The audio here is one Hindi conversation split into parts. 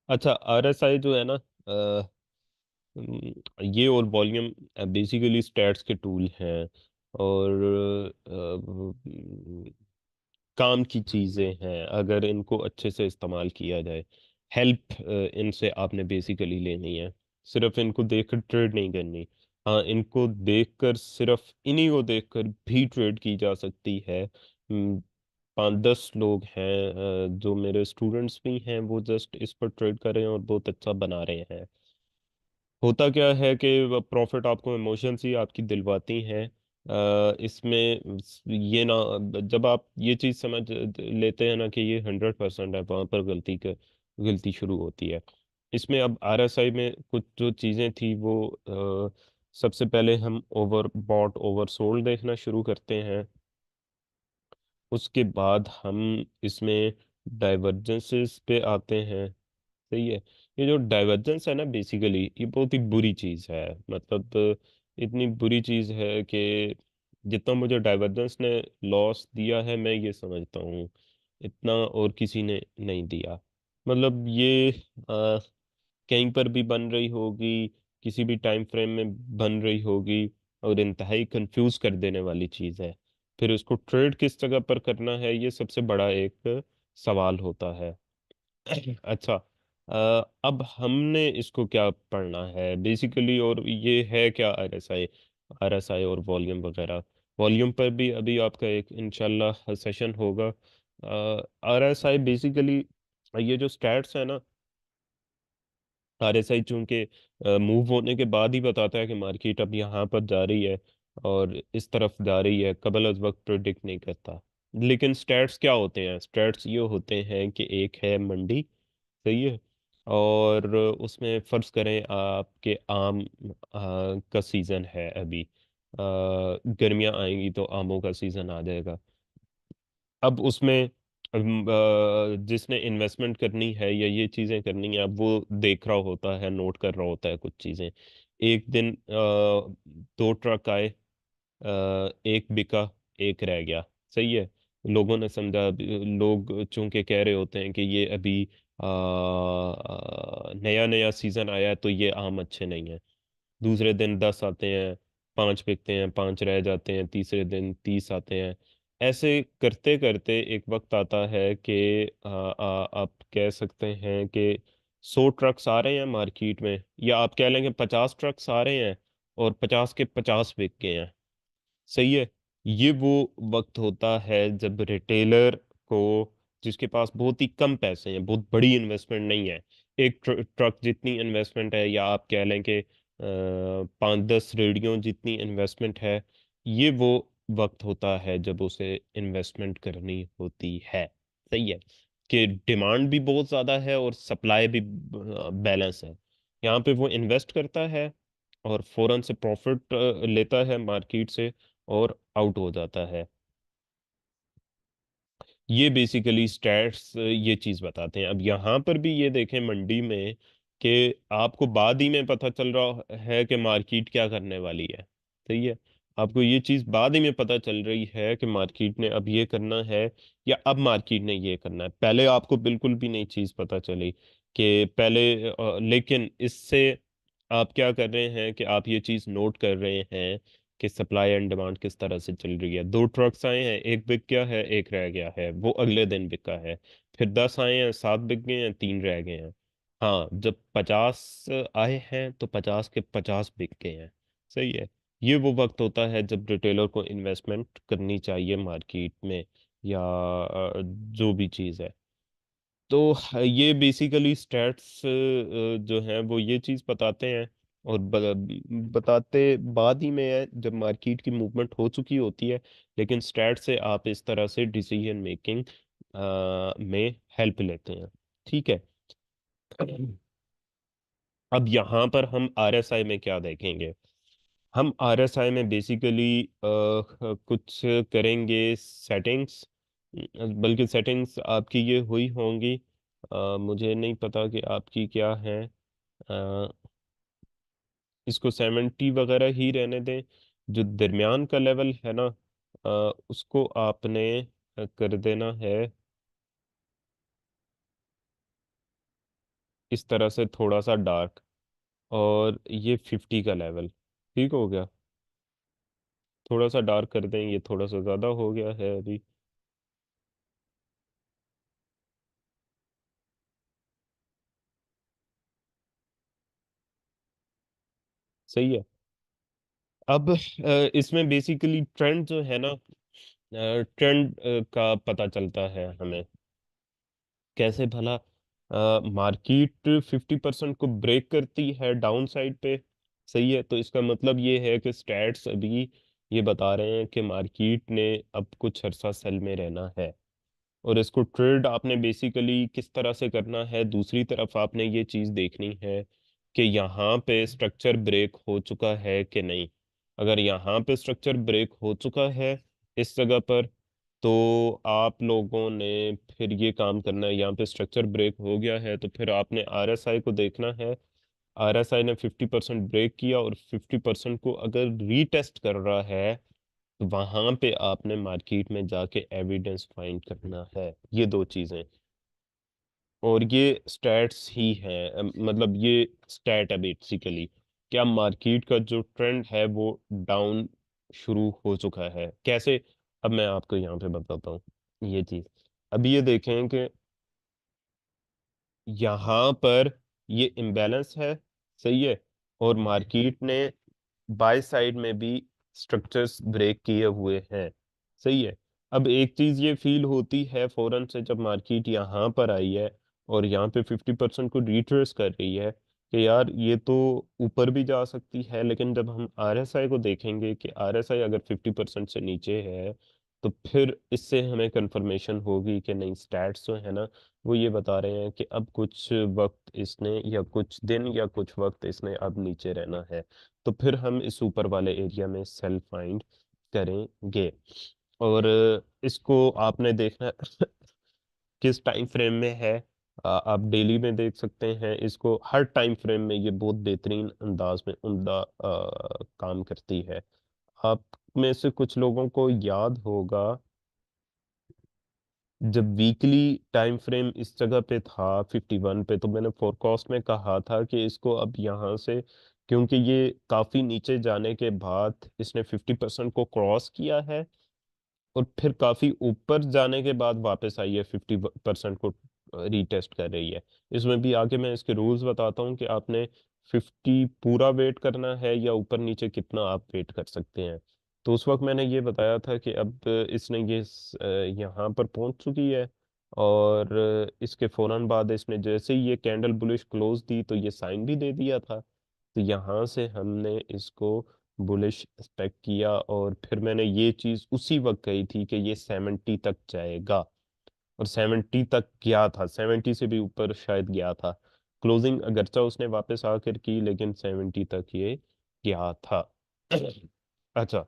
अच्छा, आरएसआई जो है ना, ये और वॉल्यूम बेसिकली स्टैट्स के टूल हैं, और काम की चीज़ें हैं अगर इनको अच्छे से इस्तेमाल किया जाए। हेल्प इनसे आपने बेसिकली लेनी है, सिर्फ इनको देखकर ट्रेड नहीं करनी। हाँ, इनको देखकर, सिर्फ इन्हीं को देखकर भी ट्रेड की जा सकती है। 5-10 लोग हैं जो मेरे स्टूडेंट्स भी हैं, वो जस्ट इस पर ट्रेड कर रहे हैं और बहुत अच्छा बना रहे हैं। होता क्या है कि प्रॉफिट आपको इमोशंस ही आपकी दिलवाती हैं। इसमें ये ना, जब आप ये चीज़ समझ लेते हैं ना कि ये 100% है, वहाँ पर गलती शुरू होती है। इसमें अब आरएसआई में कुछ जो चीज़ें थी वो सबसे पहले हम ओवर बॉट ओवर सोल्ड देखना शुरू करते हैं। उसके बाद हम इसमें डाइवर्जेंसेस पे आते हैं। सही है। ये जो डाइवर्जेंस है ना, बेसिकली ये बहुत ही बुरी चीज़ है। मतलब इतनी बुरी चीज़ है कि जितना मुझे डाइवर्जेंस ने लॉस दिया है, मैं ये समझता हूँ इतना और किसी ने नहीं दिया। मतलब ये कहीं पर भी बन रही होगी, किसी भी टाइम फ्रेम में बन रही होगी, और इंतहाई कंफ्यूज कर देने वाली चीज़ है। फिर उसको ट्रेड किस जगह पर करना है, ये सबसे बड़ा एक सवाल होता है। अच्छा, अब हमने इसको क्या पढ़ना है बेसिकली, और ये है क्या आरएसआई, आरएसआई और वॉल्यूम वगैरह। वॉल्यूम पर भी अभी आपका एक इंशाल्लाह सेशन होगा। आरएसआई बेसिकली, ये जो स्टैट्स है ना, आरएसआई चूंकि मूव होने के बाद ही बताता है कि मार्केट अब यहाँ पर जा रही है और इस तरफ जा रही है, कबल अज वक्त प्रिडिक्ट नहीं करता। लेकिन स्टैट्स क्या होते हैं? स्टैट्स ये होते हैं कि एक है मंडी, सही है, और उसमें फर्ज करें आपके आम का सीजन है अभी, गर्मियाँ आएंगी तो आमों का सीजन आ जाएगा। अब उसमें जिसने इन्वेस्टमेंट करनी है या ये चीज़ें करनी है, अब वो देख रहा होता है, नोट कर रहा होता है कुछ चीज़ें। एक दिन 2 ट्रक आए, एक बिका, एक रह गया। सही है। लोगों ने समझा, लोग चूंकि कह रहे होते हैं कि ये अभी नया नया सीजन आया है तो ये आम अच्छे नहीं है। दूसरे दिन 10 आते हैं, 5 बिकते हैं, 5 रह जाते हैं, तीसरे दिन 30 आते हैं। ऐसे करते करते एक वक्त आता है कि आप कह सकते हैं कि 100 ट्रक्स आ रहे हैं मार्केट में, या आप कह लें कि 50 ट्रक्स आ रहे हैं और 50 के 50 बिक गए हैं। सही है। ये वो वक्त होता है जब रिटेलर को, जिसके पास बहुत ही कम पैसे हैं, बहुत बड़ी इन्वेस्टमेंट नहीं है, एक ट्रक जितनी इन्वेस्टमेंट है, या आप कह लें कि 5-10 रेडियो जितनी इन्वेस्टमेंट है, ये वो वक्त होता है जब उसे इन्वेस्टमेंट करनी होती है। सही है। कि डिमांड भी बहुत ज़्यादा है और सप्लाई भी बैलेंस है। यहाँ पे वो इन्वेस्ट करता है और फौरन से प्रॉफिट लेता है मार्केट से और आउट हो जाता है। ये बेसिकली स्टैट्स ये चीज बताते हैं। अब यहाँ पर भी ये देखें मंडी में कि आपको बाद ही में पता चल रहा है कि मार्केट क्या करने वाली है। सही है। आपको ये चीज बाद ही में पता चल रही है कि मार्केट ने अब ये करना है, या अब मार्केट ने ये करना है। पहले आपको बिल्कुल भी नहीं चीज पता चली कि पहले लेकिन इससे आप क्या कर रहे हैं कि आप ये चीज नोट कर रहे हैं कि सप्लाई एंड डिमांड किस तरह से चल रही है। 2 ट्रक्स आए हैं, एक बिक गया है, एक रह गया है, वो अगले दिन बिका है। फिर 10 आए हैं, 7 बिक गए हैं, 3 रह गए हैं। हाँ, जब 50 आए हैं तो 50 के 50 बिक गए हैं। सही है। ये वो वक्त होता है जब रिटेलर को इन्वेस्टमेंट करनी चाहिए मार्केट में, या जो भी चीज़ है। तो ये बेसिकली स्टैट्स जो हैं वो ये चीज़ बताते हैं, और बताते बाद ही में है जब मार्केट की मूवमेंट हो चुकी होती है। लेकिन स्टैट से आप इस तरह से डिसीजन मेकिंग में हेल्प लेते हैं। ठीक है। अब यहाँ पर हम आरएसआई में क्या देखेंगे? हम आरएसआई में बेसिकली कुछ करेंगे सेटिंग्स, बल्कि सेटिंग्स आपकी ये हुई होंगी। मुझे नहीं पता कि आपकी क्या है। अ, इसको 70 वगैरह ही रहने दें। जो दरमियान का लेवल है ना, उसको आपने कर देना है इस तरह से थोड़ा सा डार्क, और ये 50 का लेवल। ठीक हो गया। थोड़ा सा डार्क कर दें, ये थोड़ा सा ज़्यादा हो गया है अभी। सही है। अब इसमें बेसिकली ट्रेंड जो है ना, ट्रेंड का पता चलता है हमें। कैसे भला? मार्केट 50% को ब्रेक करती है डाउन साइड पे। सही है, तो इसका मतलब ये है कि स्टैट्स अभी ये बता रहे हैं कि मार्केट ने अब कुछ अरसा सेल में रहना है। और इसको ट्रेड आपने बेसिकली किस तरह से करना है, दूसरी तरफ आपने ये चीज़ देखनी है कि यहाँ पे स्ट्रक्चर ब्रेक हो चुका है कि नहीं। अगर यहाँ पे स्ट्रक्चर ब्रेक हो चुका है इस जगह पर, तो आप लोगों ने फिर ये काम करना है। यहाँ पे स्ट्रक्चर ब्रेक हो गया है तो फिर आपने आरएसआई को देखना है। आरएसआई ने 50% ब्रेक किया और 50% को अगर रीटेस्ट कर रहा है, तो वहां पे आपने मार्केट में जाके एविडेंस फाइंड करना है। ये दो चीजें। और ये स्टैट्स ही हैं, मतलब ये स्टैट है बेसिकली। क्या मार्केट का जो ट्रेंड है वो डाउन शुरू हो चुका है? कैसे? अब मैं आपको यहाँ पे बताता हूँ ये चीज। अब ये देखें कि यहाँ पर ये इम्बैलेंस है। सही है। और मार्केट ने बाय साइड में भी स्ट्रक्चर्स ब्रेक किए हुए हैं। सही है। अब एक चीज ये फील होती है फौरन से जब मार्केट यहाँ पर आई है और यहाँ पे 50% को रिट्रेस कर रही है, कि यार ये तो ऊपर भी जा सकती है। लेकिन जब हम आरएसआई को देखेंगे कि आरएसआई अगर 50% से नीचे है, तो फिर इससे हमें कंफर्मेशन होगी कि नहीं, स्टैट्स जो है ना वो ये बता रहे हैं कि अब कुछ वक्त इसने, या कुछ दिन या कुछ वक्त इसने अब नीचे रहना है। तो फिर हम इस ऊपर वाले एरिया में सेल फाइंड करेंगे। और इसको आपने देखना है किस टाइम फ्रेम में है। आप डेली में देख सकते हैं इसको, हर टाइम फ्रेम में ये बहुत बेहतरीन अंदाज में उम्दा काम करती है। आप में से कुछ लोगों को याद होगा, जब वीकली टाइम फ्रेम इस जगह पे था 51 पे, तो मैंने फोरकास्ट में कहा था कि इसको अब यहाँ से, क्योंकि ये काफ़ी नीचे जाने के बाद इसने 50% को क्रॉस किया है और फिर काफी ऊपर जाने के बाद वापस आई है, 50% को रीटेस्ट कर रही है। इसमें भी आगे मैं इसके रूल्स बताता हूँ कि आपने 50 पूरा वेट करना है या ऊपर नीचे कितना आप वेट कर सकते हैं। तो उस वक्त मैंने ये बताया था कि अब इसने ये यहाँ पर पहुंच चुकी है। और इसके फौरन बाद इसने जैसे ही ये कैंडल बुलिश क्लोज दी तो ये साइन भी दे दिया था। तो यहाँ से हमने इसको बुलिश एक्सपेक्ट किया, और फिर मैंने ये चीज उसी वक्त कही थी कि ये 70 तक जाएगा। और 70 तक गया था, 70 से भी ऊपर शायद गया था। क्लोजिंग अगरचा उसने वापस आकर की, लेकिन 70 तक ये गया था। अच्छा।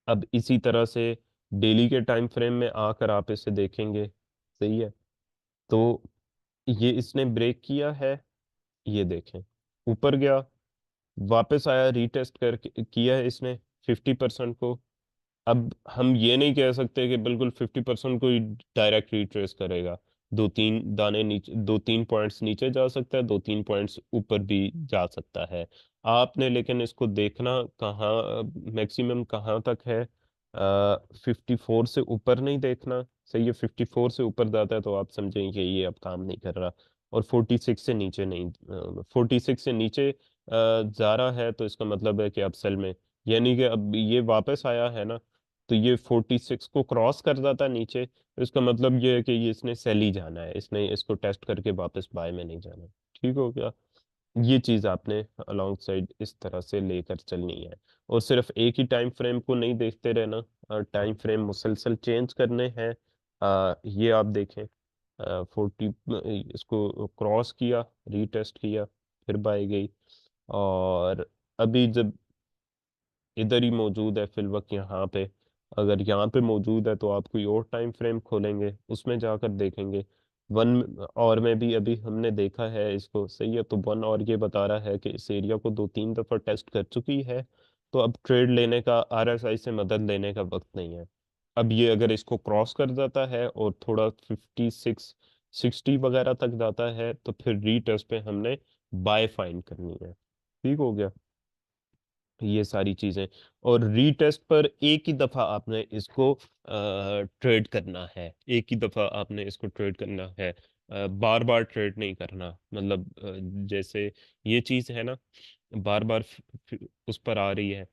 अब इसी तरह से डेली के टाइम फ्रेम में आकर आप इसे देखेंगे। सही है। तो ये इसने ब्रेक किया है, ये देखें, ऊपर गया, वापस आया, रीटेस्ट कर किया है इसने 50% को। अब हम ये नहीं कह सकते कि बिल्कुल 50% को ही डायरेक्ट रिट्रेस करेगा। दो तीन दाने नीचे, दो तीन पॉइंट्स नीचे जा सकता है, दो तीन पॉइंट्स ऊपर भी जा सकता है। आपने लेकिन इसको देखना कहाँ मैक्सिमम कहाँ तक है। 54 से ऊपर नहीं देखना। सही है। 54 से ऊपर जाता है तो आप समझें कि ये अब काम नहीं कर रहा। और 46 से नीचे नहीं, 46 से नीचे जा रहा है तो इसका मतलब है कि अब सेल में, यानी कि अब ये वापस आया है ना, तो ये 46 को क्रॉस कर जाता है नीचे, तो इसका मतलब ये है कि ये इसने सेल ही जाना है, इसने इसको टेस्ट करके वापस बाय में नहीं जाना। ठीक हो गया। ये चीज आपने अलोंग साइड इस तरह से लेकर चलनी है। और सिर्फ एक ही टाइम फ्रेम को नहीं देखते रहना, टाइम फ्रेम मुसलसल चेंज करने हैं। ये आप देखें, 40 इसको क्रॉस किया, रीटेस्ट किया, फिर बाय गई। और अभी जब इधर ही मौजूद है फिल वक्त यहाँ पे, अगर यहाँ पे मौजूद है तो आप कोई और टाइम फ्रेम खोलेंगे, उसमें जाकर देखेंगे। वन और में भी अभी हमने देखा है इसको। सही है। तो वन और ये बता रहा है कि इस एरिया को दो तीन दफा टेस्ट कर चुकी है, तो अब ट्रेड लेने का, आरएसआई से मदद लेने का वक्त नहीं है। अब ये अगर इसको क्रॉस कर जाता है और थोड़ा 56 60 वगैरह तक जाता है तो फिर रीटेस्ट पे हमने बाय फाइंड करनी है। ठीक हो गया ये सारी चीजें। और रीटेस्ट पर एक ही दफा आपने इसको ट्रेड करना है, एक ही दफा आपने इसको ट्रेड करना है, बार बार ट्रेड नहीं करना। मतलब जैसे ये चीज है ना, बार बार उस पर आ रही है,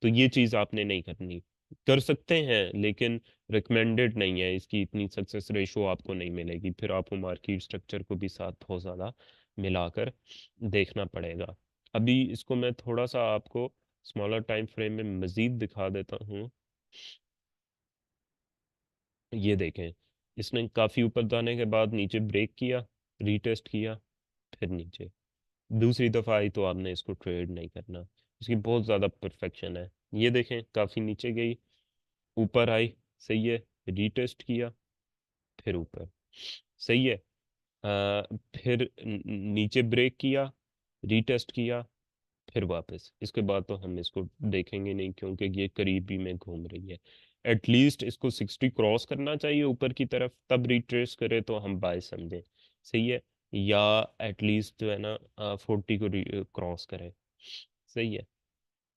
तो ये चीज आपने नहीं करनी। कर सकते हैं लेकिन रिकमेंडेड नहीं है, इसकी इतनी सक्सेस रेशो आपको नहीं मिलेगी, फिर आपको मार्केट स्ट्रक्चर को भी साथ बहुत ज़्यादा मिलाकर देखना पड़ेगा। अभी इसको मैं थोड़ा सा आपको स्मॉलर टाइम फ्रेम में मज़ीद दिखा देता हूँ। ये देखें, इसने काफ़ी ऊपर जाने के बाद नीचे ब्रेक किया, रीटेस्ट किया, फिर नीचे। दूसरी दफ़ा आई तो आपने इसको ट्रेड नहीं करना, इसकी बहुत ज़्यादा परफेक्शन है। ये देखें काफ़ी नीचे गई, ऊपर आई, सही है, रीटेस्ट किया, फिर ऊपर, सही है। फिर नीचे ब्रेक किया, रीटेस्ट किया, फिर वापस। इसके बाद तो हम इसको देखेंगे नहीं क्योंकि ये करीबी में घूम रही है। एटलीस्ट इसको 60 क्रॉस करना चाहिए ऊपर की तरफ, तब रिट्रेस करे तो हम बाय समझें, सही है। या एटलीस्ट जो है ना 40 को क्रॉस करे, सही है।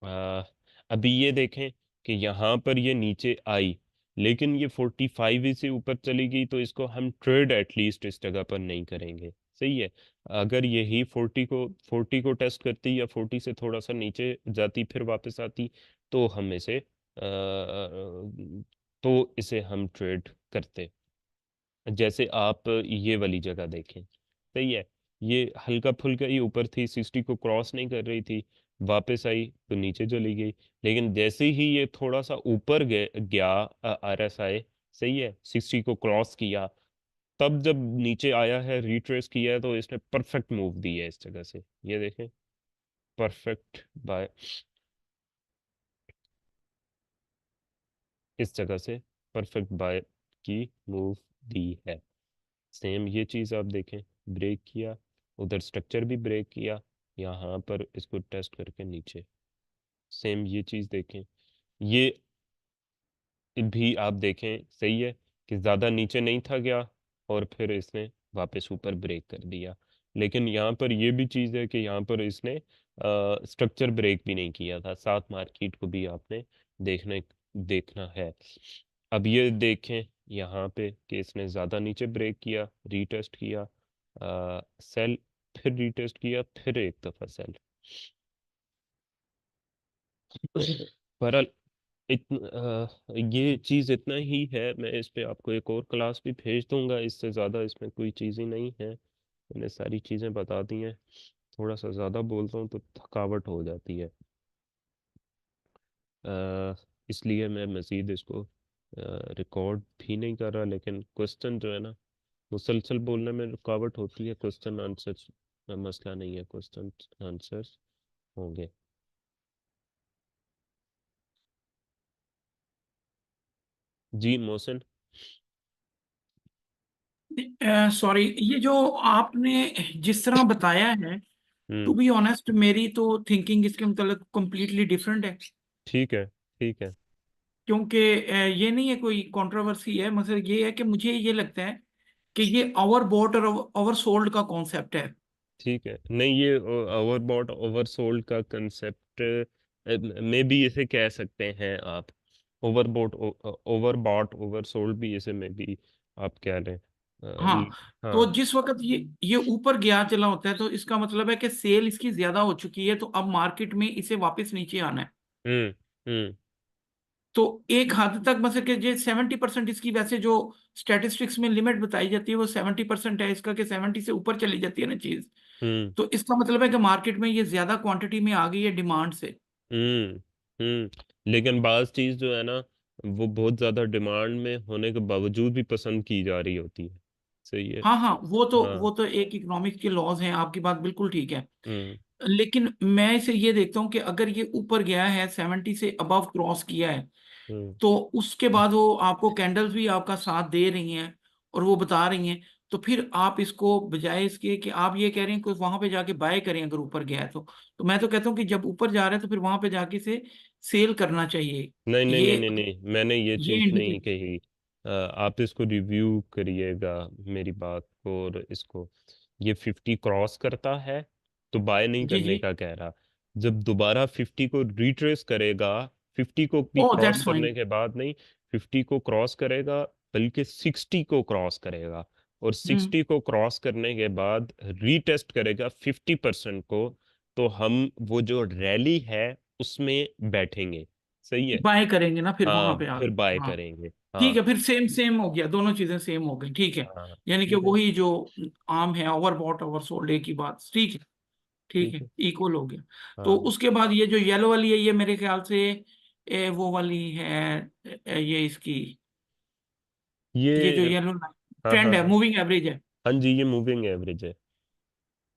आ, अभी ये देखें कि यहाँ पर ये नीचे आई, लेकिन ये 45 ही से ऊपर चली गई, तो इसको हम ट्रेड एटलीस्ट इस जगह पर नहीं करेंगे, सही है। अगर यही 40 को टेस्ट करती या 40 से थोड़ा सा नीचे जाती फिर वापस आती, तो हम इसे तो इसे हम ट्रेड करते। जैसे आप ये वाली जगह देखें, सही है, ये हल्का फुल्का ही ऊपर थी, 60 को क्रॉस नहीं कर रही थी, वापस आई तो नीचे चली गई। लेकिन जैसे ही ये थोड़ा सा ऊपर गया RSI, सही है, 60 को क्रॉस किया, तब जब नीचे आया है रिट्रेस किया है, तो इसने परफेक्ट मूव दी है इस जगह से। ये देखें, परफेक्ट बाय, इस जगह से परफेक्ट बाय की मूव दी है। सेम ये चीज़ आप देखें, ब्रेक किया, उधर स्ट्रक्चर भी ब्रेक किया, यहाँ पर इसको टेस्ट करके नीचे, सेम ये चीज़ देखें। ये भी आप देखें, सही है, कि ज़्यादा नीचे नहीं था गया, और फिर इसने वापस ऊपर ब्रेक कर दिया। लेकिन यहाँ पर ये भी चीज़ है कि यहाँ पर इसने स्ट्रक्चर ब्रेक भी नहीं किया था, साथ मार्केट को भी आपने देखने देखना है। अब ये देखें यहाँ पे कि इसने ज़्यादा नीचे ब्रेक किया, रीटेस्ट किया, सेल, फिर रीटेस्ट किया, फिर एक दफ़ा सेल। बहरहाल ये चीज़ इतना ही है। मैं इस पे आपको एक और क्लास भी भेज दूंगा, इससे ज़्यादा इसमें कोई चीज़ ही नहीं है, मैंने सारी चीज़ें बता दी हैं। थोड़ा सा ज़्यादा बोलता हूँ तो थकावट हो जाती है, इसलिए मैं मज़ीद इसको रिकॉर्ड भी नहीं कर रहा। लेकिन क्वेश्चन जो है ना, मुसलसल बोलने में रुकावट होती है, क्वेश्चन आंसर मसला नहीं है, क्वेश्चन आंसर्स होंगे। जी मोहसिन। सॉरी, ये जो आपने जिस तरह बताया है, टू हम्म। बी ऑनेस्ट मेरी तो थिंकिंग इसके मतलब कम्प्लीटली डिफरेंट है। ठीक है, ठीक है। क्योंकि ये नहीं है कोई कंट्रोवर्सी है, मतलब ये है कि मुझे ये लगता है कि ये ओवर बॉट और ओवर सोल्ड का कॉन्सेप्ट है। ठीक है, नहीं ये ओवरबॉट ओवरसोल्ड का कंसेप्ट में भी इसे कह सकते हैं आप। ओवरबॉट ओवरसोल्ड भी इसे में भी आप कह लें। हाँ, तो हाँ। जिस वक्त ये ऊपर गया चला होता है तो इसका मतलब है कि सेल इसकी ज्यादा हो चुकी है, तो अब मार्केट में इसे वापस नीचे आना है। हम्म। हम्म। तो एक हद तक मतलब कि जो 70% इसकी वैसे जो स्टैटिस्टिक्स में लिमिट बताई जाती है वो 70% है इसका, कि 70 से ऊपर चली जाती है ना चीज। हम्म। तो इसका मतलब है कि मार्केट में ये ज्यादा क्वांटिटी में आ गई है डिमांड से। हम्म। लेकिन बाज चीज जो है ना, वो बहुत ज्यादा डिमांड में होने के बावजूद भी पसंद की जा रही होती है, सही है। हाँ हाँ, वो हाँ। तो एक इकोनॉमिक्स के लॉज हैं, आपकी बात बिल्कुल ठीक है। हम्म। लेकिन मैं इसे ये देखता हूँ कि अगर ये ऊपर गया है 70 से अबव क्रॉस किया है, हम्म। तो उसके बाद वो आपको कैंडल्स भी आपका साथ दे रही हैं और वो बता रही हैं, तो फिर आप इसको बजाय इसके कि आप ये कह रहे हैं कि वहां पे जाके बाय करें अगर ऊपर गया है तो मैं तो कहता हूँ कि जब ऊपर जा रहा है तो फिर वहां पे जाके से सेल करना चाहिए। नहीं नहीं नहीं ये नहीं नहीं, मैंने ये ये चीज नहीं इंडिकेट। कही। आप इसको रिव्यू करिएगा मेरी बात को, और इसको ये 50 क्रॉस करता है तो बाय नहीं जी करने जी। का कह रहा। जब दोबारा 50 को रिट्रेस करेगा, 50 को भी ओ क्रॉस दैट्स फाइन। करने के बाद नहीं, 50 को क्रॉस करेगा, बल्कि 60 को क्रॉस करेगा, और हम्म। 60 को क्रॉस करने के बाद रीटेस्ट करेगा 50% को, तो हम वो जो रैली है उसमें बैठेंगे। सही है। बाय करेंगे ना फिर हाँ वहां पे फिर बाय आगे, हाँ। करेंगे। ठीक हाँ है, फिर सेम सेम हो गया, दोनों चीजें सेम हो गई, ठीक है। हाँ यानी कि ठीक है। वही जो आम है, ओवर बॉट ओवर सोल्ड, एक ही बात, ठीक है। ठीक ठीक है, है। इक्वल हो गया। तो हाँ उसके बाद ये जो येलो वाली है, ये मेरे ख्याल से वो वाली है, ये इसकी, ये जो ये येलो हाँ हाँ ट्रेंड है, हाँ। मूविंग एवरेज है। हाँ जी, ये मूविंग एवरेज है।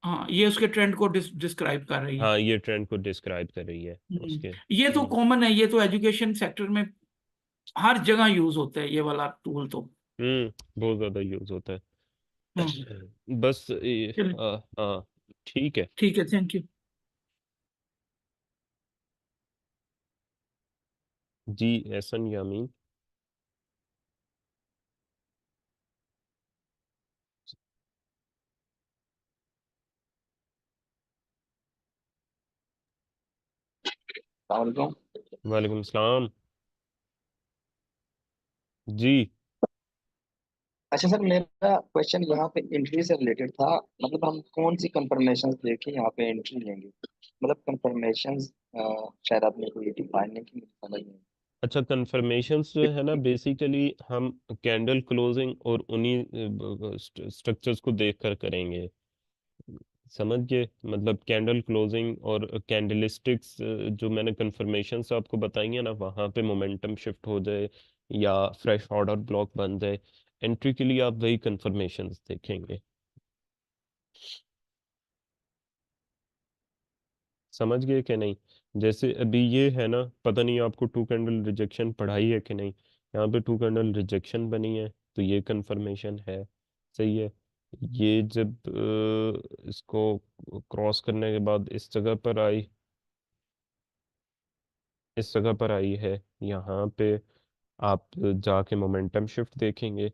हाँ, ये उसके ट्रेंड को डिस्क्राइब कर रही है। हाँ ये ट्रेंड को डिस्क्राइब कर रही है उसके। ये तो कॉमन है, ये तो एजुकेशन सेक्टर में हर जगह यूज होता है ये वाला टूल तो। बहुत ज्यादा यूज होता हम्म। है। बस चलिए, हाँ ठीक है। ठीक है, थैंक यू। जी एहसन यामीन। वालेकुम। वालेकुम सलाम। जी। अच्छा सर, मेरा क्वेश्चन यहाँ पे एंट्री से रिलेटेड था। मतलब हम कौन सी कंफर्मेशन देके यहाँ पे एंट्री लेंगे? मतलब कंफर्मेशन शायद आपने कोई डिफाइन नहीं की, मुझे समझ नहीं। अच्छा, कंफर्मेशंस जो है ना, बेसिकली हम कैंडल क्लोजिंग और उन्हीं स्ट्रक्चर्स को देख कर करेंगे। समझ गए, मतलब कैंडल क्लोजिंग और कैंडलिस्टिक्स, जो मैंने कंफर्मेशंस आपको बताई है ना, वहाँ पे मोमेंटम शिफ्ट हो जाए या फ्रेश ऑर्डर ब्लॉक बन जाए, एंट्री के लिए आप वही कंफर्मेशंस देखेंगे। समझ गए कि नहीं? जैसे अभी ये है ना, पता नहीं आपको टू कैंडल रिजेक्शन पढ़ाई है कि नहीं। यहाँ पे टू कैंडल रिजेक्शन बनी है, तो ये कंफर्मेशन है। सही है। ये जब इसको क्रॉस करने के बाद इस जगह पर आई, इस जगह पर आई है, यहाँ पे आप जाके मोमेंटम शिफ्ट देखेंगे।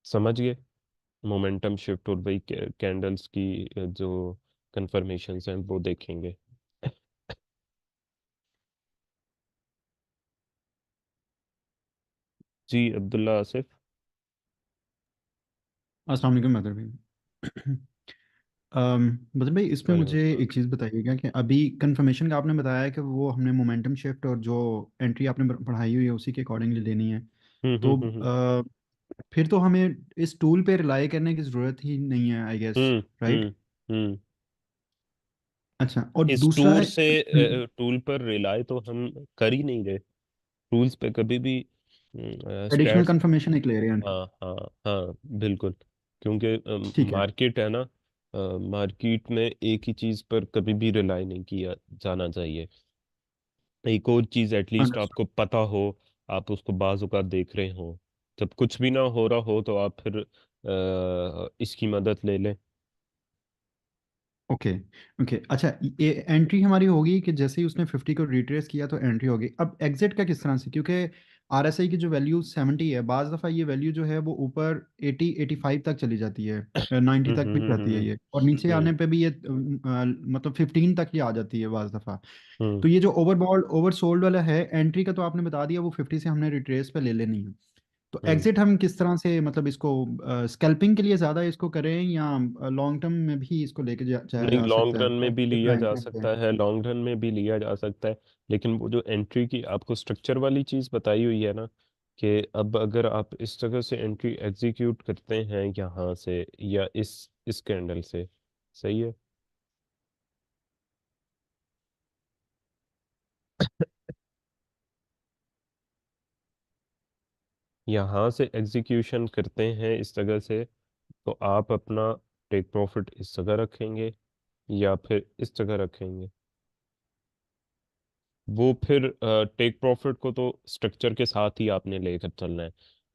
समझ गए। मोमेंटम शिफ्ट और वही कैंडल्स की जो कंफर्मेशंस हैं वो देखेंगे। जी अब्दुल्ला आसिफ। अस्सलाम वालेकुम मैदर भाई। मतलब भाई इसमें वालेकुम मुझे सलाम। एक चीज़ बताइएगा कि अभी कंफर्मेशन का आपने बताया है कि वो हमने मोमेंटम शिफ्ट और जो एंट्री आपने पढ़ाई हुई है उसी के अकॉर्डिंगली लेनी है। तो हम्म। फिर तो हमें इस टूल पे रिलाई करने की ज़रूरत ही नहीं है, आई गेस। Hmm right. हम्म हम्म। अच्छा, और इस दूसरा टूर है से टूल पर रिलाई तो हम कर ही नहीं रहे। टूल्स पे कभी भी एडिशनल स्टैट्स। कंफर्मेशन एक ले रहे हैं। हाँ हाँ हाँ बिल्कुल। क्योंकि ठीक है। मार्केट है ना, मार्केट में एक ही चीज़ पर कभी भी रिलाई नहीं किया जाना चाहिए। एक और चीज़ एटलीस्ट अंडरस्टूड। आपको पता हो, आप उसको बाज़ औक़ात देख रहे हो। जब कुछ भी ना हो रहा हो तो आप फिर इसकी मदद ले लें। ओके। ओके, अच्छा, ये एंट्री हमारी होगी कि जैसे ही उसने 50 को रिट्रेस किया तो एंट्री होगी। अब एग्जिट का किस तरह से, क्योंकि आरएसआई की जो वैल्यू 70 है, बाज़ दफ़ा ये वैल्यू जो है वो ऊपर 80 85 तक चली जाती है, 90 तक भी जाती है हम्म ये, और नीचे हम्म आने पे भी ये मतलब 15 तक ही आ जाती है बाज़ दफ़ा। हम्म तो ये जो ओवरबॉल्ड ओवर सोल्ड वाला है, एंट्री का तो आपने बता दिया, वो 50 से हमने रिट्रेस पे ले लेनी है। तो हम्म। एग्जिट हम किस तरह से, मतलब इसको स्कैल्पिंग के लिए ज़्यादा इसको करें या लॉन्ग टर्म में भी इसको लेके जाया नहीं, जा लॉन्ग सकता रन है में भी लिया टाइम जा फ्रेम पे? सकता है, लॉन्ग रन में भी लिया जा सकता है। लेकिन वो जो एंट्री की आपको स्ट्रक्चर वाली चीज़ बताई हुई है ना, कि अब अगर आप इस जगह से एंट्री एग्जीक्यूट करते हैं यहाँ से या इस कैंडल से। सही है। यहाँ से एग्जीक्यूशन करते हैं इस जगह से, तो आप अपना टेक प्रॉफिट इस जगह रखेंगे या फिर इस जगह रखेंगे। वो फिर टेक प्रॉफिट को तो स्ट्रक्चर के साथ ही आपने लेकर चलना है।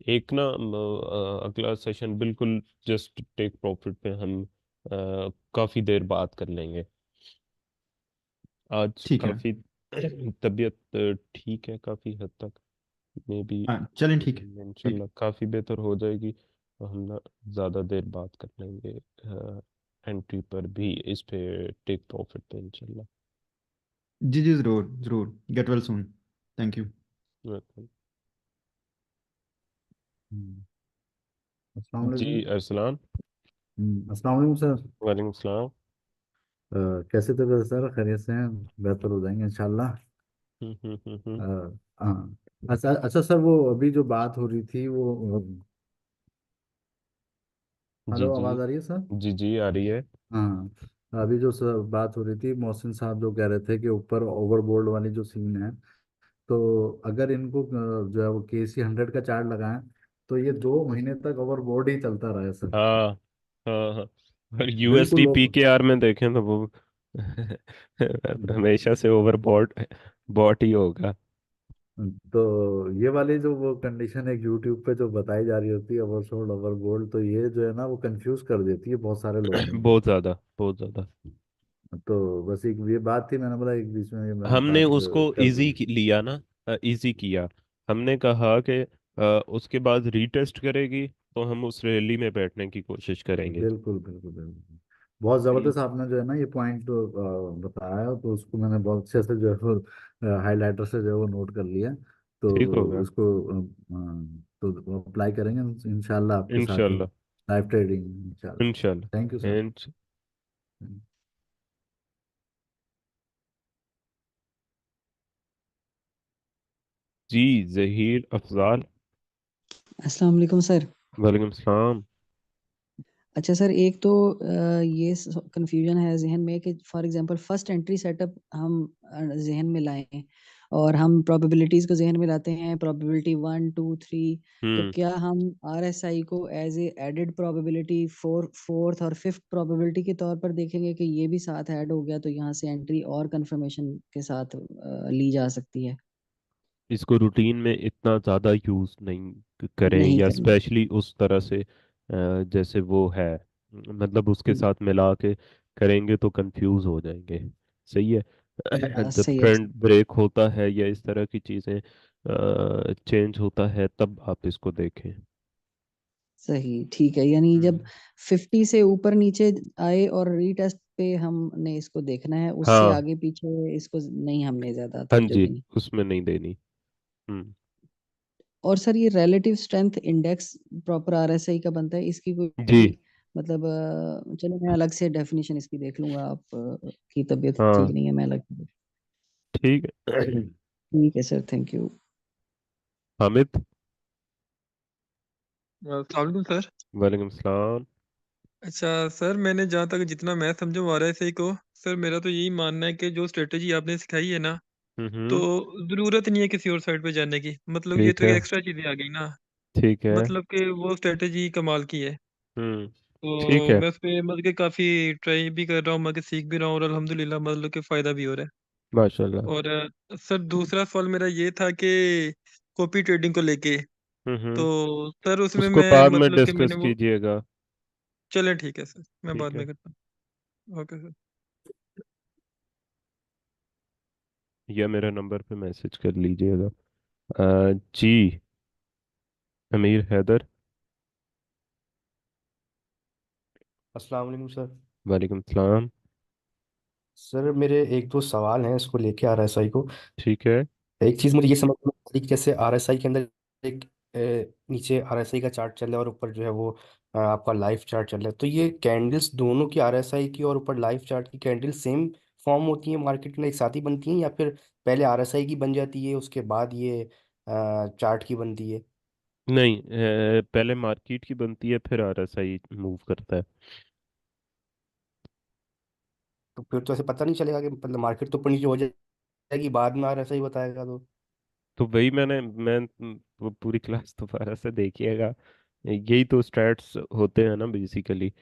एक ना अगला सेशन बिल्कुल जस्ट टेक प्रॉफिट पे हम काफ़ी देर बात कर लेंगे। आज ठीक है। काफ़ी तबीयत ठीक है काफ़ी हद तक। मे बी हाँ चलें, ठीक है, ठीक। इंशाल्लाह काफ़ी बेहतर हो जाएगी। तो हम ना ज़्यादा देर बात कर लेंगे एंट्री पर भी, इस पे टेक प्रॉफिट पे इंशाल्लाह। जी जी, ज़रूर ज़रूर, get well soon. Thank you. Welcome. Hmm, अस्सलाम जी वालेकुम। अरसलान। अस्सलाम वालेकुम सर। वालेकुम सलाम। कैसे तबीयत सर? खैरियत से हैं? बेहतर हो जाएंगे इंशाल्लाह। हम्म। हाँ। अच्छा अच्छा सर, वो अभी जो बात हो रही थी वो, जी हेलो, जी। आवाज़ आ रही है सर? जी जी आ रही है। हाँ। अभी जो सर बात हो रही थी, मोहसिन साहब जो कह रहे थे कि ऊपर ओवरबोर्ड वाली जो सीन है, तो अगर इनको जो है वो KC 100 का चार्ट लगाएं, तो ये 2 महीने तक ओवरबोर्ड ही चलता रहा है सर। हाँ हाँ हाँ। और बिल्कुल यूएसडी पीकेआर में देखें तो वो हमेशा से ओवर बॉट बॉट ही होगा। तो ये वाली जो वो कंडीशन है यूट्यूब पे जो बताई जा रही होती है, ओवरशोल्ड ओवरबोल्ड, तो ये जो है ना वो कंफ्यूज कर देती है बहुत सारे लोगों को। बहुत ज्यादा, बहुत ज्यादा। तो बस एक ये बात थी, मैंने बोला एक बीच में ये मैं हमने बात उसको कर इजी दूं। लिया ना, इजी किया। हमने कहा कि उसके बाद रीटेस्ट करेगी तो हम उस रैली में बैठने की कोशिश करेंगे। बिल्कुल बिल्कुल बिल्कुल। बहुत जबरदस्त आपने जो है ना ये पॉइंट बताया, तो उसको मैंने बहुत अच्छे से जो है वो हाईलाइटर से जो है वो नोट कर लिया। ठीक तो होगा इसको तो अप्लाई करेंगे इंशाल्लाह आपके साथ ही, इंशाल्लाह। लाइव ट्रेडिंग इंशाल्लाह। इंशाल्लाह। Thank you sir. एंड जी जहीर अफजाल। अस्सलाम वालेकुम सर। वालेकुम सलाम। अच्छा सर, एक तो ये कंफ्यूजन है जहन में कि for example first entry setup हम जहन में लाएं और हम प्रोबेबिलिटीज को जहन में लाते हैं, प्रोबेबिलिटी 1 2 3। तो हम्म। क्या हम आरएसआई को as a added probability fourth और फिफ्थ प्रोबेबिलिटी के तौर पर देखेंगे कि ये भी साथ ऐड हो गया तो यहाँ से एंट्री और कंफर्मेशन के साथ ली जा सकती है? इसको रूटीन में इतना ज़्यादा यूज़ नहीं करें, नहीं या करना। स्पेशली उस तरह से जैसे वो है, मतलब उसके साथ मिला के करेंगे तो कंफ्यूज हो जाएंगे। सही है। जब सही है। ट्रेंड ब्रेक होता है या इस तरह की चीज़ें चेंज होता है तब आप इसको देखें। सही, ठीक है। यानी जब हम्म। 50 से ऊपर नीचे आए और रीटेस्ट पे हमने इसको देखना है, उससे हाँ। आगे पीछे इसको नहीं हमने ज्यादा हाँ तवज्जो जी, देनी। उसमें नहीं देनी। हम्म। और सर ये relative strength index proper RSI का बनता है, इसकी जी। कोई मतलब चलो मैं अलग से डेफिनेशन इसकी देख लूंगा। आप की तबीयत ठीक हाँ नहीं है, मैं अलग से ठीक है। ठीक है सर, थैंक यू। हामिद। अस्सलाम वालेकुम सर। वालेकुम सलाम। अच्छा सर, मैंने जहाँ तक जितना मैं समझा RSI को, सर मेरा तो यही मानना है कि जो स्ट्रेटेजी आपने सिखाई है ना, तो हम्म। ज़रूरत नहीं है किसी और साइड पे जाने की। मतलब ये ठीक तो है। एक एक्स्ट्रा चीज़ें आ गई ना। ठीक है। मतलब कि वो स्ट्रेटेजी कमाल की है। हम्म। ठीक तो है। मैं उस पे मतलब कि काफ़ी ट्राई भी कर रहा हूँ, मैं कि सीख भी रहा हूँ, और अल्हम्दुलिल्लाह मतलब कि फ़ायदा भी हो रहा है। माशाल्लाह। और सर दूसरा सवाल मेरा ये था कि कॉपी ट्रेडिंग को लेके, हम्म। तो सर उसमें उसको मैं बाद में मतलब कि मैंने डिस्कस वो, कीजिएगा। चलें ठीक है सर, मैं बाद ठीक में है। करता हूँ। Okay sir. या मेरा नंबर पे मैसेज कर लीजिएगा। जी अमीर हैदर। अस्सलाम वालेकुम सर। वालेकुम सलाम। सर मेरे एक दो सवाल हैं इसको लेके आरएसआई को। ठीक है। एक चीज़ मुझे ये समझ में नहीं आ रही कि जैसे आरएसआई के अंदर एक नीचे आरएसआई का चार्ट चल रहा है और ऊपर जो है वो आपका लाइव चार्ट चल रहा है, तो ये कैंडल्स दोनों की, आरएसआई की और ऊपर लाइव चार्ट की कैंडल सेम फॉर्म होती हैं मार्केट में, एक साथ ही बनती हैं, या फिर पहले आरएसआई की बन जाती है उसके बाद ये चार्ट की बनती है? नहीं, पहले मार्केट की बनती है फिर आरएसआई मूव करता है। तो फिर तो ऐसे पता नहीं चलेगा कि मतलब मार्केट तो ऊपर नीचे हो जाएगी, बाद में आरएसआई बताएगा तो? तो वही मैं वो पूरी क्लास दोबारा से देखिएगा। यही तो स्ट्रैट्स होते हैं ना बेसिकली।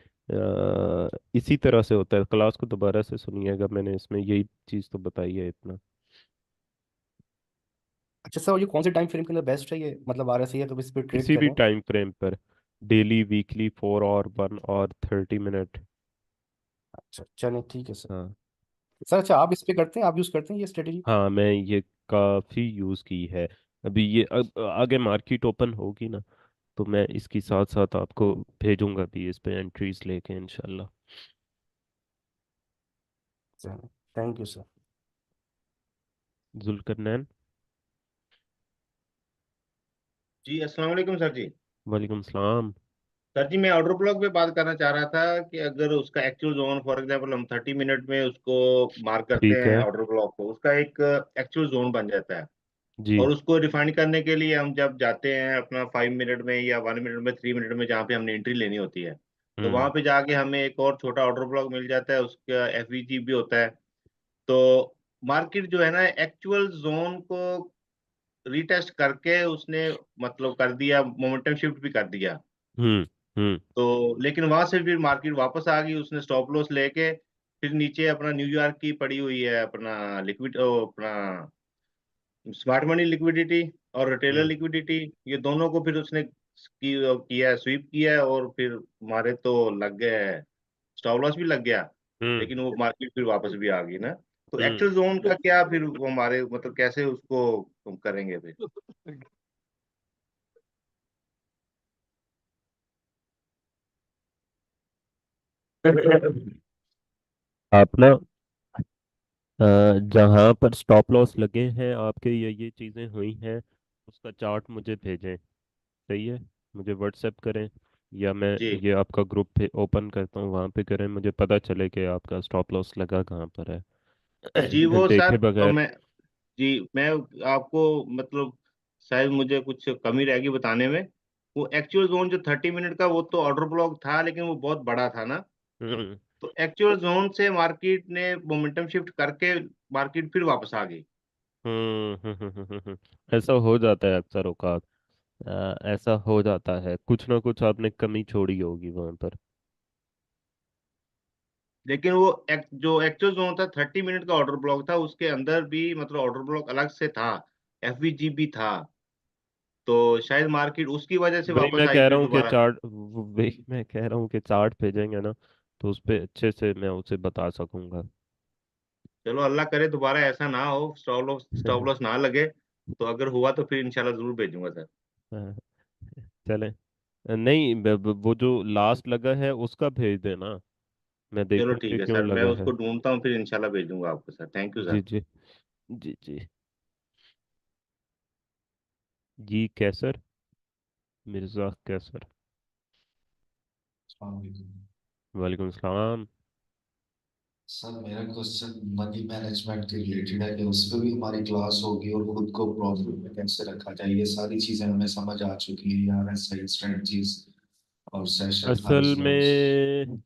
इसी तरह से होता है, क्लास को दोबारा से सुनिएगा, मैंने इसमें यही चीज़ तो बताई है इतना। अच्छा सर, ये कौन से टाइम फ्रेम के अंदर बेस्ट है ये, मतलब आरएसआई है तो इस पे ट्रेड किसी भी करें? टाइम फ्रेम पर, डेली, वीकली, 4 और 1 और 30 मिनट। अच्छा चलें ठीक है सर। हाँ। सर अच्छा, आप इस पे करते हैं, आप यूज़ करते हैं ये स्ट्रेटेजी? हाँ मैं ये काफ़ी यूज़ की है। अभी ये आगे मार्केट ओपन होगी ना, तो मैं इसकी साथ साथ आपको भेजूंगा भी इस पे एंट्रीज लेके इंशाल्लाह। Thank you sir. जुल्करनैन। जी अस्सलाम वालेकुम सर जी। वालेकुम सलाम। सर जी मैं ऑर्डर ब्लॉक पे बात करना चाह रहा था कि अगर उसका एक्चुअल जोन फॉर एग्जांपल हम 30 मिनट में उसको मार्क करते ठीक हैं है। ऑर्डर ब्लॉक को, उसका एक एक्चुअल जोन बन जाता है। जी। और उसको रिफाइन करने के लिए हम जब जाते हैं अपना 5 मिनट में या 1 मिनट में 3 मिनट में जहाँ पे हमने एंट्री लेनी होती है, तो वहां हम्म। पे जाके हमें एक और छोटा ऑर्डर ब्लॉक मिल जाता है, उसका एफवीजी भी होता है। तो मार्केट जो है ना एक्चुअल जोन को रीटेस्ट करके उसने मतलब कर दिया, मोमेंटम शिफ्ट भी कर दिया। हम्म। हम्म। तो लेकिन वहां से फिर मार्केट वापस आ गई, उसने स्टॉप लॉस लेके फिर नीचे अपना न्यूयॉर्क की पड़ी हुई है अपना लिक्विड अपना स्मार्ट मनी लिक्विडिटी और रिटेलर हम्म। लिक्विडिटी, ये दोनों को फिर उसने किया है, स्वीप किया है, और फिर हमारे तो लग गए, स्टॉप लॉस भी लग गया। हम्म। लेकिन वो मार्केट फिर वापस भी आ गई ना। तो हम्म। एक्चुअल जोन का क्या फिर वो हमारे मतलब कैसे उसको हम करेंगे फिर? आप ना जहाँ पर स्टॉप लॉस लगे हैं आपके, ये चीज़ें हुई हैं, उसका चार्ट मुझे भेजें। सही है। मुझे व्हाट्सएप करें, या मैं जी ये आपका ग्रुप पे ओपन करता हूँ, वहाँ पे करें, मुझे पता चले कि आपका स्टॉप लॉस लगा कहाँ पर है। जी वो देखे सर बगैर। मैं जी मैं आपको मतलब शायद मुझे कुछ कमी रहेगी बताने में। वो एक्चुअल जोन जो 30 मिनट का वो तो ऑर्डर ब्लॉक था, लेकिन वो बहुत बड़ा था ना। हम्म। तो एक्चुअल जोन से मार्केट ने मोमेंटम शिफ्ट करके मार्केट फिर वापस आ गई। ऐसा हो जाता है अक्सर औकात। ऐसा हो जाता है, कुछ ना कुछ आपने कमी छोड़ी होगी वहां पर। लेकिन वो जो एक्चुअल जोन था 30 मिनट का ऑर्डर ब्लॉक था, उसके अंदर भी मतलब ऑर्डर ब्लॉक अलग से था, एफवीजी भी था। तो शायद मार्केट उसकी वजह से वही वापस मैं आई कह रहा फिर हूँ कि दोबारा। वही मैं कह रहा हूँ कि चार्ट भेजेंगे ना, तो उस पे अच्छे से मैं उसे बता सकूंगा। चलो अल्लाह करे दोबारा ऐसा ना हो, स्टॉप लॉस ना लगे। तो अगर हुआ तो फिर इंशाल्लाह जरूर भेजूंगा सर। हाँ, चले। नहीं, वो जो लास्ट लगा है उसका भेज देना, मैं चलो देखूं कि ठीक है क्यों सर, मैं लगा है। उसको ढूंढता हूँ फिर इंशाल्लाह भेजूंगा आपको सर। थैंक यू जी सर। जी। जी जी। जी कैसर, मिर्जा कैसर। अस्सलामुअलैकुम। वालेकुम सलाम। सर मेरा क्वेश्चन मनी मैनेजमेंट के रिलेटेड है कि उस पर भी हमारी क्लास होगी और खुद को प्रॉफिट में कैसे रखा जाए, ये सारी चीजें हमें समझ आ चुकी हैं यार, सही स्ट्रेटजीज और सेशन हाई असल स्लॉट्स। में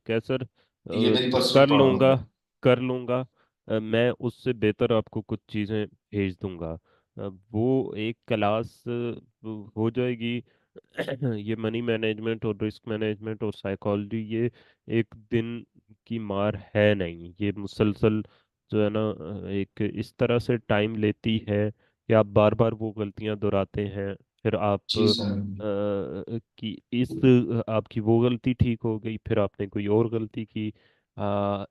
कैसर, ये मेरी परसों कर प्रॉब्लम लूँगा, है। कर लूँगा। मैं उससे बेहतर आपको कुछ चीज़ें भेज दूँगा। वो एक क्लास हो जाएगी। ये मनी मैनेजमेंट और रिस्क मैनेजमेंट और साइकोलॉजी, ये एक दिन की मार है नहीं, ये मुसलसल जो है ना, एक इस तरह से टाइम लेती है कि आप बार बार वो गलतियां दोहराते हैं। फिर आप जी सर। कि इस आपकी वो गलती ठीक हो गई, फिर आपने कोई और गलती की,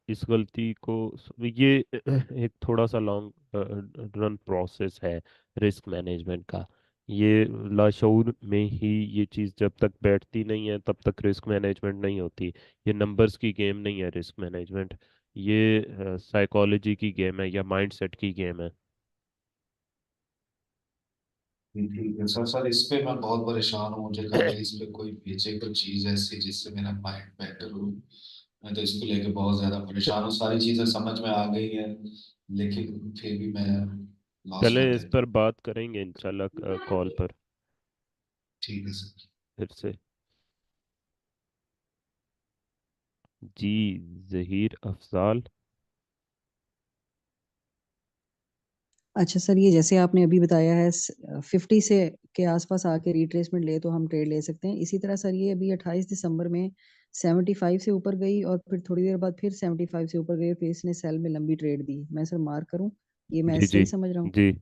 इस गलती को, ये एक थोड़ा सा लॉन्ग रन प्रोसेस है रिस्क मैनेजमेंट का। ये लाशऊर में ही ये चीज़ जब तक बैठती नहीं है तब तक रिस्क मैनेजमेंट नहीं होती। ये नंबर्स की गेम नहीं है रिस्क मैनेजमेंट, ये साइकोलॉजी की गेम है या माइंडसेट की गेम है। ठीक है सर। सर इस पे मैं बहुत परेशान हूँ, मुझे कल इस पे कोई भेजे कुछ चीज ऐसी जिससे मेरा माइंड बेटर हो। मैं तो इसको लेके बहुत ज्यादा परेशान हूँ, सारी चीजें समझ में आ गई हैं लेकिन फिर भी मैं लॉस चले में इस था। पर बात करेंगे इंशाल्लाह कॉल पर ठीक है सर। फिर से। जी। जहीर अफजाल। अच्छा सर, ये जैसे आपने अभी बताया है 50 से के आसपास आके रिट्रेसमेंट ले तो हम ट्रेड ले सकते हैं। इसी तरह सर ये अभी 28 दिसंबर में 75 से ऊपर गई और फिर थोड़ी देर बाद फिर 75 से ऊपर गई, फिर इसने सेल में लंबी ट्रेड दी। मैं सर मार्क करूं, ये मैं जी जी। सही समझ रहा हूँ? जी।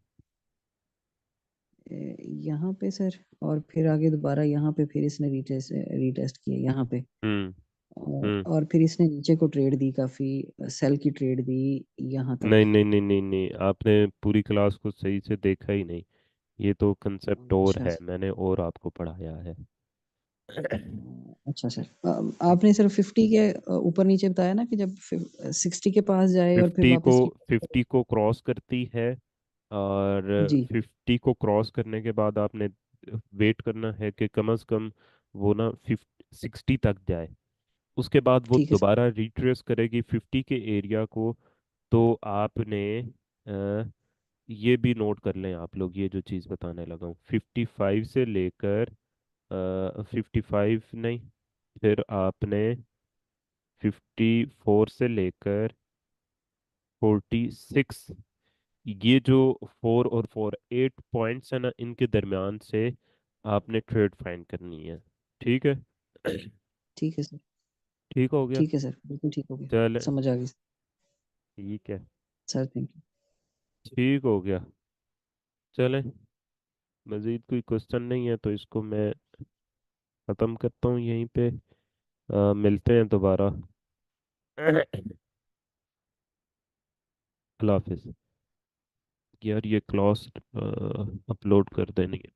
यहाँ पे सर, और फिर आगे दोबारा यहाँ पे फिर इसने रीटेस्ट किया यहाँ पे। हम्म। हम्म। और फिर इसने नीचे को ट्रेड दी, काफी सेल की ट्रेड दी यहाँ तक। नहीं नहीं नहीं नहीं नहीं, आपने पूरी क्लास को सही से देखा ही नहीं। ये तो कंसेप्ट और अच्छा है, मैंने और आपको पढ़ाया है। अच्छा सर, आपने सर 50 के ऊपर नीचे बताया ना कि जब 60 के पास जाए और फिर 50 को वापस 50 को क्रॉस करती है, और जी 50 को क्रॉस करने के बाद आपने वेट करना है कि कम से कम वो ना 60 तक जाए। उसके बाद वो ठीक है सर। दोबारा रिट्रेस करेगी 50 के एरिया को। तो आपने ये भी नोट कर लें आप लोग, ये जो चीज़ बताने लगा हूँ, 55 से लेकर 55 नहीं, फिर आपने 54 से लेकर 46, ये जो 8 पॉइंट्स है ना, इनके दरमियान से आपने ट्रेड फाइंड करनी है। ठीक है। ठीक है सर। ठीक हो गया। ठीक है सर, बिल्कुल ठीक हो गया। चले, समझ आ गई ठीक है, सर, थैंक यू। ठीक हो गया। चलें, मज़ीद कोई क्वेश्चन नहीं है तो इसको मैं ख़त्म करता हूँ यहीं पे। मिलते हैं दोबारा। अल्लाह हाफिज़। यार ये क्लॉज अपलोड कर देनी है।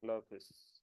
अल्लाह हाफिज़।